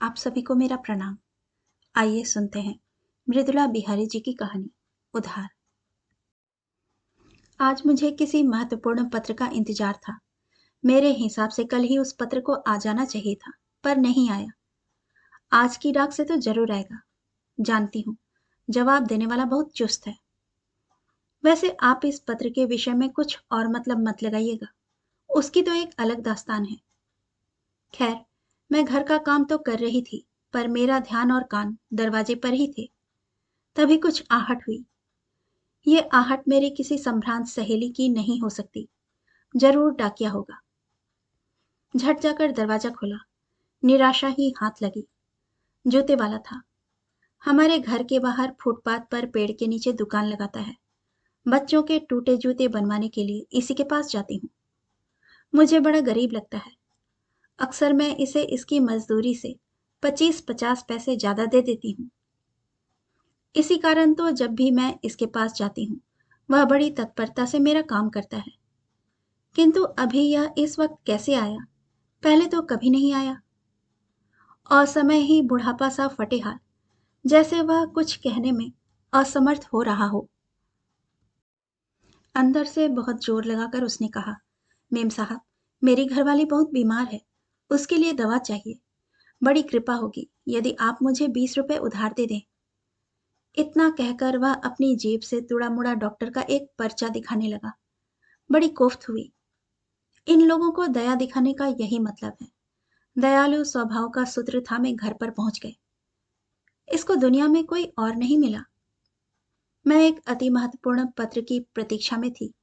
आप सभी को मेरा प्रणाम। आइए सुनते हैं मृदुला बिहारी जी की कहानी उधार। आज मुझे किसी महत्वपूर्ण पत्र का इंतजार था। मेरे हिसाब से कल ही उस पत्र को आ जाना चाहिए था, पर नहीं आया। आज की डाक से तो जरूर आएगा। जानती हूँ, जवाब देने वाला बहुत चुस्त है। वैसे आप इस पत्र के विषय में कुछ और मतलब मत लगाइएगा, उसकी तो एक अलग दास्तान है। खैर, मैं घर का काम तो कर रही थी, पर मेरा ध्यान और कान दरवाजे पर ही थे। तभी कुछ आहट हुई। ये आहट मेरी किसी संभ्रांत सहेली की नहीं हो सकती, जरूर डाकिया होगा। झट जाकर दरवाजा खोला। निराशा ही हाथ लगी। जूते वाला था। हमारे घर के बाहर फुटपाथ पर पेड़ के नीचे दुकान लगाता है। बच्चों के टूटे जूते बनवाने के लिए इसी के पास जाती हूँ। मुझे बड़ा गरीब लगता है। अक्सर मैं इसे इसकी मजदूरी से 25-50 पैसे ज्यादा दे देती हूँ। इसी कारण तो जब भी मैं इसके पास जाती हूँ, वह बड़ी तत्परता से मेरा काम करता है। किंतु अभी यह इस वक्त कैसे आया? पहले तो कभी नहीं आया। असमय ही बुढ़ापा सा फटे हाथ, जैसे वह कुछ कहने में असमर्थ हो रहा हो। अंदर से बहुत जोर लगाकर उसने कहा, मेम साहब, मेरी घरवाली बहुत बीमार है, उसके लिए दवा चाहिए। बड़ी कृपा होगी यदि आप मुझे 20 रुपए उधार दे दें। इतना कहकर वह अपनी जेब से तुड़ा मुड़ा डॉक्टर का एक पर्चा दिखाने लगा। बड़ी कोफ्त हुई। इन लोगों को दया दिखाने का यही मतलब है। दयालु स्वभाव का सूत्र था। मैं घर पर पहुंच गए। इसको दुनिया में कोई और नहीं मिला। मैं एक अति महत्वपूर्ण पत्र की प्रतीक्षा में थी,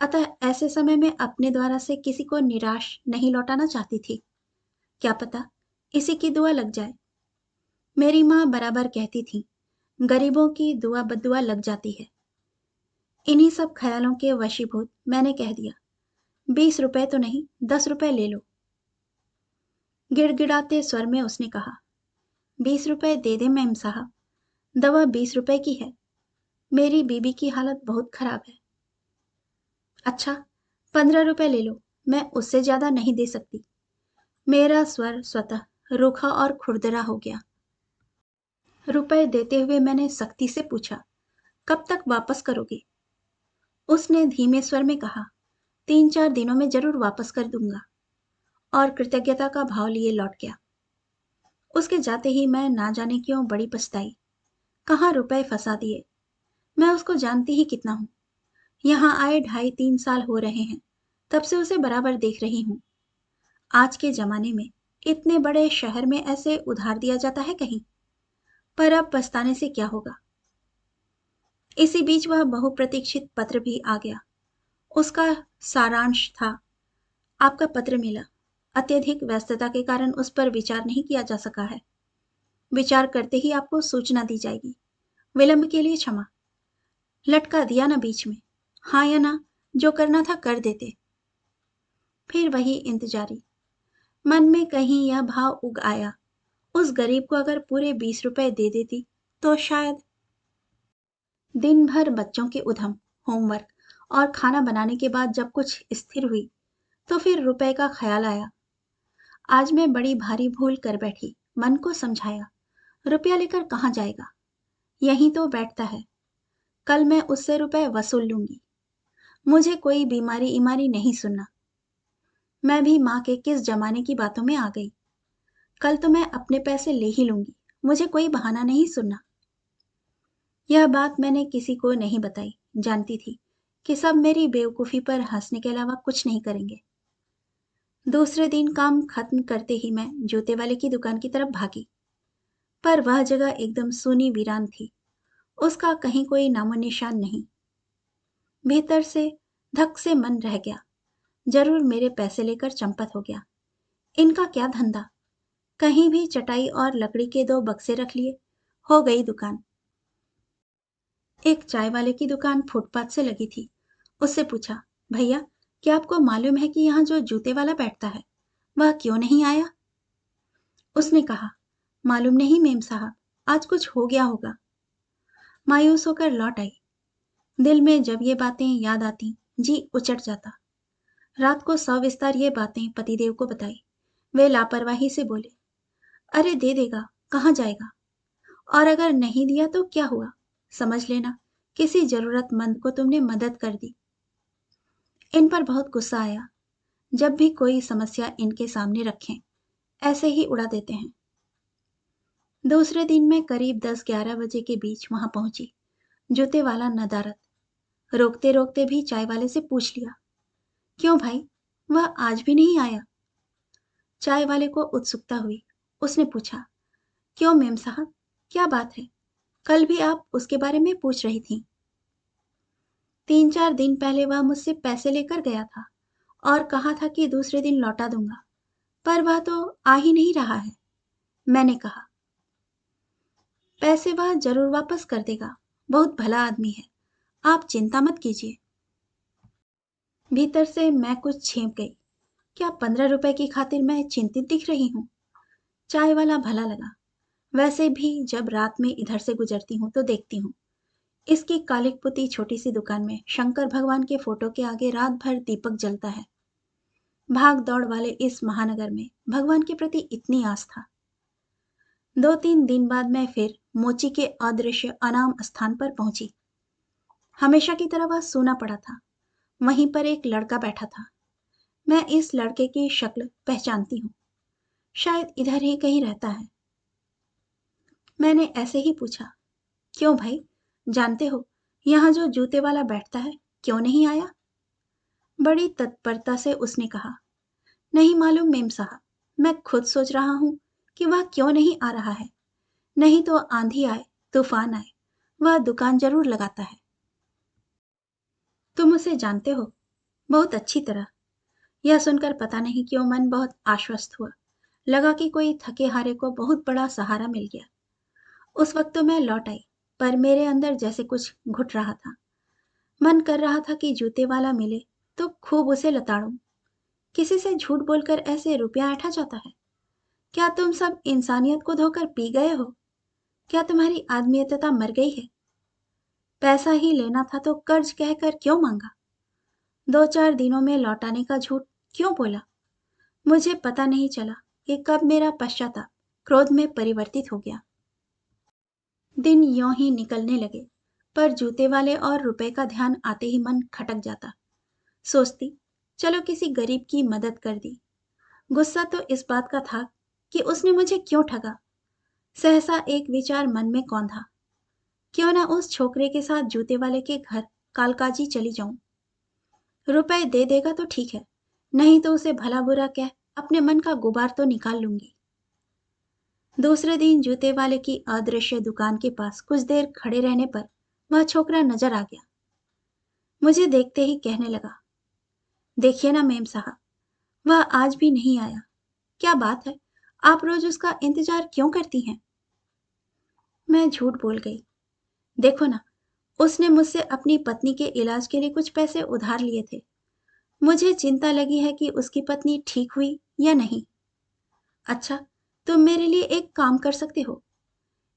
अतः ऐसे समय में अपने द्वारा से किसी को निराश नहीं लौटाना चाहती थी। क्या पता इसी की दुआ लग जाए। मेरी माँ बराबर कहती थी, गरीबों की दुआ बद्दुआ लग जाती है। इन्हीं सब ख्यालों के वशीभूत मैंने कह दिया, 20 रुपए तो नहीं, 10 रुपए ले लो। गिड़गिड़ाते स्वर में उसने कहा, 20 रुपए दे दे मैम साहब, दवा 20 रुपए की है। मेरी बीबी की हालत बहुत खराब है। अच्छा, 15 रुपए ले लो, मैं उससे ज्यादा नहीं दे सकती। मेरा स्वर स्वतः रूखा और खुरदरा हो गया। रुपए देते हुए मैंने सख्ती से पूछा, कब तक वापस करोगे? उसने धीमे स्वर में कहा, 3-4 दिनों में जरूर वापस कर दूंगा, और कृतज्ञता का भाव लिए लौट गया। उसके जाते ही मैं ना जाने क्यों बड़ी पछताई। कहाँ रुपए फंसा दिए। मैं उसको जानती ही कितना हूँ। यहाँ आए 2.5-3 साल हो रहे हैं, तब से उसे बराबर देख रही हूँ। आज के जमाने में इतने बड़े शहर में ऐसे उधार दिया जाता है कहीं? पर अब पछताने से क्या होगा। इसी बीच वह बहुप्रतीक्षित पत्र भी आ गया। उसका सारांश था, आपका पत्र मिला। अत्यधिक व्यस्तता के कारण उस पर विचार नहीं किया जा सका है। विचार करते ही आपको सूचना दी जाएगी। विलंब के लिए क्षमा। लटका दिया ना बीच में। हाँ या ना, जो करना था कर देते। फिर वही इंतजारी। मन में कहीं यह भाव उग आया, उस गरीब को अगर पूरे 20 रुपए दे देती तो शायद। दिन भर बच्चों के उधम, होमवर्क और खाना बनाने के बाद जब कुछ स्थिर हुई, तो फिर रुपए का ख्याल आया। आज मैं बड़ी भारी भूल कर बैठी। मन को समझाया, रुपया लेकर कहाँ जाएगा, यहीं तो बैठता है। कल मैं उससे रुपए वसूल लूंगी। मुझे कोई बीमारी इमारी नहीं सुनना। मैं भी माँ के किस जमाने की बातों में आ गई। कल तो मैं अपने पैसे ले ही लूंगी। मुझे कोई बहाना नहीं सुनना। यह बात मैंने किसी को नहीं बताई। जानती थी कि सब मेरी बेवकूफी पर हंसने के अलावा कुछ नहीं करेंगे। दूसरे दिन काम खत्म करते ही मैं जूते वाले की दुकान की तरफ भागी, पर वह जगह एकदम सूनी वीरान थी। उसका कहीं कोई नामो निशान नहीं। भीतर से धक से मन रह गया। जरूर मेरे पैसे लेकर चंपत हो गया। इनका क्या धंधा। कहीं भी चटाई और लकड़ी के 2 बक्से रख लिए, हो गई दुकान। एक चाय वाले की दुकान फुटपाथ से लगी थी। उससे पूछा, भैया, क्या आपको मालूम है कि यहाँ जो जूते वाला बैठता है, वह क्यों नहीं आया? उसने कहा, मालूम नहीं मेम साहब, आज कुछ हो गया होगा। मायूस होकर लौट आई। दिल में जब ये बातें याद आती, जी उचट जाता। रात को सविस्तार ये बातें पतिदेव को बताई। वे लापरवाही से बोले, अरे दे देगा, कहाँ जाएगा? और अगर नहीं दिया तो क्या हुआ? समझ लेना, किसी जरूरतमंद को तुमने मदद कर दी। इन पर बहुत गुस्सा आया। जब भी कोई समस्या इनके सामने रखें, ऐसे ही उड़ा देते हैं। दूसरे दिन मैं करीब 10-11 बजे के बीच वहां पहुंची। जूते वाला नदारद। रोकते रोकते भी चाय वाले से पूछ लिया, क्यों भाई, वह आज भी नहीं आया? चाय वाले को उत्सुकता हुई। उसने पूछा, क्यों मेम साहब, क्या बात है? कल भी आप उसके बारे में पूछ रही थी। 3-4 दिन पहले वह मुझसे पैसे लेकर गया था और कहा था कि दूसरे दिन लौटा दूंगा, पर वह तो आ ही नहीं रहा है। मैंने कहा, पैसे वह जरूर वापस कर देगा, बहुत भला आदमी है, आप चिंता मत कीजिए। भीतर से मैं कुछ छेंप गई। क्या 15 रुपए की खातिर मैं चिंतित दिख रही हूँ? चाय वाला भला लगा। वैसे भी जब रात में इधर से गुजरती हूँ तो देखती हूँ, इसकी कालिक पुती छोटी सी दुकान में शंकर भगवान के फोटो के आगे रात भर दीपक जलता है। भाग दौड़ वाले इस महानगर में भगवान के प्रति इतनी आस्था। 2-3 दिन बाद मैं फिर मोची के अदृश्य अनाम स्थान पर पहुंची। हमेशा की तरह वह सूना पड़ा था। वहीं पर एक लड़का बैठा था। मैं इस लड़के की शक्ल पहचानती हूँ, शायद इधर ही कहीं रहता है। मैंने ऐसे ही पूछा, क्यों भाई, जानते हो यहाँ जो जूते वाला बैठता है, क्यों नहीं आया? बड़ी तत्परता से उसने कहा, नहीं मालूम मेम साहब, मैं खुद सोच रहा हूँ कि वह क्यों नहीं आ रहा है। नहीं तो आंधी आए, तूफान आए, वह दुकान जरूर लगाता है। तुम उसे जानते हो? बहुत अच्छी तरह। यह सुनकर पता नहीं क्यों मन बहुत आश्वस्त हुआ। लगा कि कोई थके हारे को बहुत बड़ा सहारा मिल गया। उस वक्त तो मैं लौट आई, पर मेरे अंदर जैसे कुछ घुट रहा था। मन कर रहा था कि जूते वाला मिले तो खूब उसे लताड़ूं। किसी से झूठ बोलकर ऐसे रुपया ऐंठा जाता है? क्या तुम सब इंसानियत को धोकर पी गए हो? क्या तुम्हारी आदमियतता मर गई है? पैसा ही लेना था तो कर्ज कहकर क्यों मांगा? 2-4 दिनों में लौटाने का झूठ क्यों बोला? मुझे पता नहीं चला कि कब मेरा पश्चाताप क्रोध में परिवर्तित हो गया। दिन यों ही निकलने लगे, पर जूते वाले और रुपए का ध्यान आते ही मन खटक जाता। सोचती, चलो किसी गरीब की मदद कर दी। गुस्सा तो इस बात का था कि उसने मुझे क्यों ठगा। सहसा एक विचार मन में कौंधा, क्यों ना उस छोकरे के साथ जूते वाले के घर कालकाजी चली जाऊं। रुपए दे देगा तो ठीक है, नहीं तो उसे भला बुरा कह अपने मन का गुबार तो निकाल लूंगी। दूसरे दिन जूते वाले की अदृश्य दुकान के पास कुछ देर खड़े रहने पर वह छोकरा नजर आ गया। मुझे देखते ही कहने लगा, देखिए ना मेम साहब, वह आज भी नहीं आया। क्या बात है, आप रोज उसका इंतजार क्यों करती हैं? मैं झूठ बोल गई। देखो ना, उसने मुझसे अपनी पत्नी के इलाज के लिए कुछ पैसे उधार लिए थे। मुझे चिंता लगी है कि उसकी पत्नी ठीक हुई या नहीं। अच्छा, तुम मेरे लिए एक काम कर सकते हो।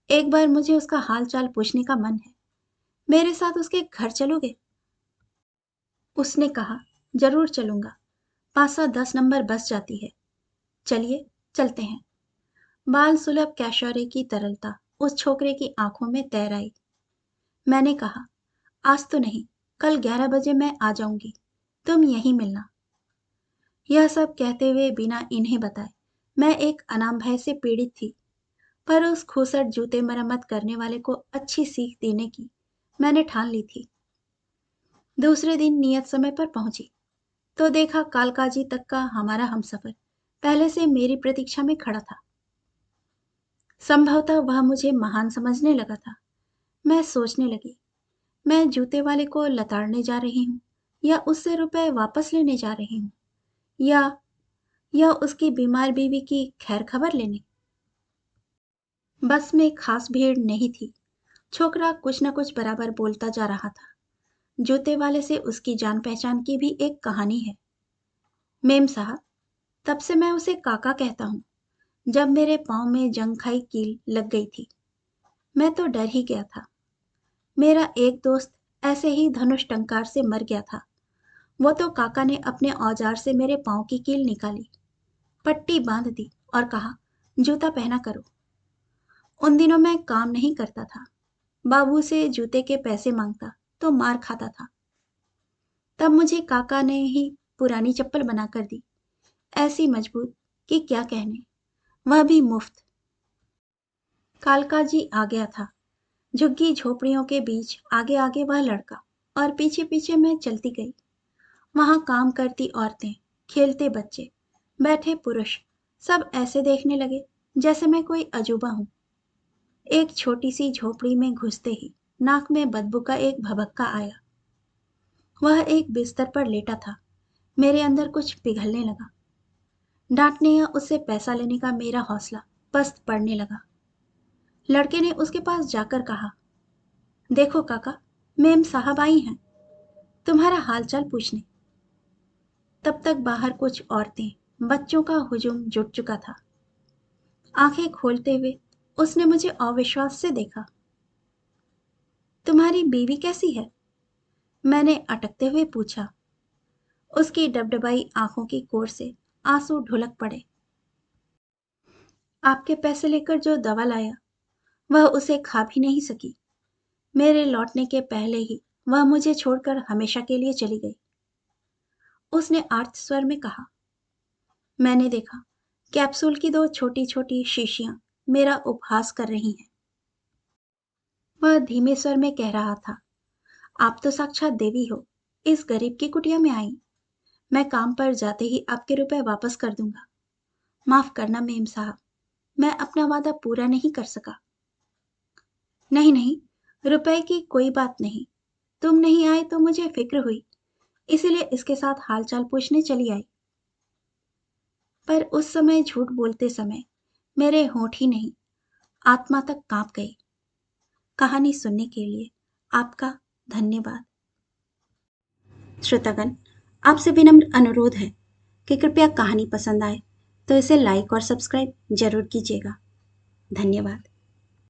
एक बार मुझे उसका हाल चाल पूछने का मन है। मेरे साथ उसके घर चलोगे? उसने कहा, जरूर चलूंगा। 5-10 नंबर बस जाती है। चलिए, चलते हैं। बाल सुलभ कैशोरे की तरलता उस छोकरे की आंखों में तैर आई। मैंने कहा, आज तो नहीं, कल 11 बजे मैं आ जाऊंगी, तुम यहीं मिलना। यह सब कहते हुए बिना इन्हें बताए मैं एक अनाम भय से पीड़ित थी, पर उस खूसट जूते मरम्मत करने वाले को अच्छी सीख देने की मैंने ठान ली थी। दूसरे दिन नियत समय पर पहुंची तो देखा कालकाजी तक का हमारा हमसफर पहले से मेरी प्रतीक्षा में खड़ा था। संभवतः वह मुझे महान समझने लगा था। मैं सोचने लगी, मैं जूते वाले को लताड़ने जा रही हूँ या उससे रुपए वापस लेने जा रही हूँ, या उसकी बीमार बीवी की खैर खबर लेने। बस में खास भीड़ नहीं थी। छोकरा कुछ न कुछ बराबर बोलता जा रहा था। जूते वाले से उसकी जान पहचान की भी एक कहानी है। मेम साहब, तब से मैं उसे काका कहता हूँ। जब मेरे पाँव में जंग-खाई कील लग गई थी, मैं तो डर ही गया था। मेरा एक दोस्त ऐसे ही धनुष टंकार से मर गया था। वो तो काका ने अपने औजार से मेरे पाँव की कील निकाली, पट्टी बांध दी और कहा, जूता पहना करो। उन दिनों मैं काम नहीं करता था, बाबू से जूते के पैसे मांगता तो मार खाता था। तब मुझे काका ने ही पुरानी चप्पल बनाकर दी, ऐसी मजबूत कि क्या कहने, वह भी मुफ्त। कालका जी आ गया था, झुग्गी झोपड़ियों के बीच आगे आगे वह लड़का और पीछे पीछे मैं चलती गई। वहां काम करती औरतें, खेलते बच्चे, बैठे पुरुष, सब ऐसे देखने लगे जैसे मैं कोई अजूबा हूं। एक छोटी सी झोपड़ी में घुसते ही नाक में बदबू का एक भभक्का आया। वह एक बिस्तर पर लेटा था। मेरे अंदर कुछ पिघलने लगा। डांटने या उससे पैसा लेने का मेरा हौसला पस्त पड़ने लगा। लड़के ने उसके पास जाकर कहा, देखो काका, मेम साहब आई हैं, तुम्हारा हालचाल पूछने। तब तक बाहर कुछ औरतें, बच्चों का हुजूम जुट चुका था। आंखें खोलते हुए उसने मुझे अविश्वास से देखा। तुम्हारी बीवी कैसी है? मैंने अटकते हुए पूछा। उसकी डबडबाई आंखों की कोर से आंसू ढुलक पड़े। आपके पैसे लेकर जो दवा लाया, वह उसे खा भी नहीं सकी। मेरे लौटने के पहले ही वह मुझे छोड़कर हमेशा के लिए चली गई। उसने आर्त स्वर में कहा। मैंने देखा, कैप्सूल की दो छोटी छोटी शीशियां मेरा उपहास कर रही हैं। वह धीमे स्वर में कह रहा था, आप तो साक्षात देवी हो, इस गरीब की कुटिया में आई। मैं काम पर जाते ही आपके रुपए वापस कर दूंगा। माफ करना मेम साहब, मैं अपना वादा पूरा नहीं कर सका। नहीं नहीं, रुपए की कोई बात नहीं। तुम नहीं आए तो मुझे फिक्र हुई, इसीलिए इसके साथ हालचाल पूछने चली आई। पर उस समय झूठ बोलते समय मेरे होंठ ही नहीं, आत्मा तक कांप गई। कहानी सुनने के लिए आपका धन्यवाद। श्रोतागण, आपसे विनम्र अनुरोध है कि कृपया कहानी पसंद आए तो इसे लाइक और सब्सक्राइब जरूर कीजिएगा। धन्यवाद।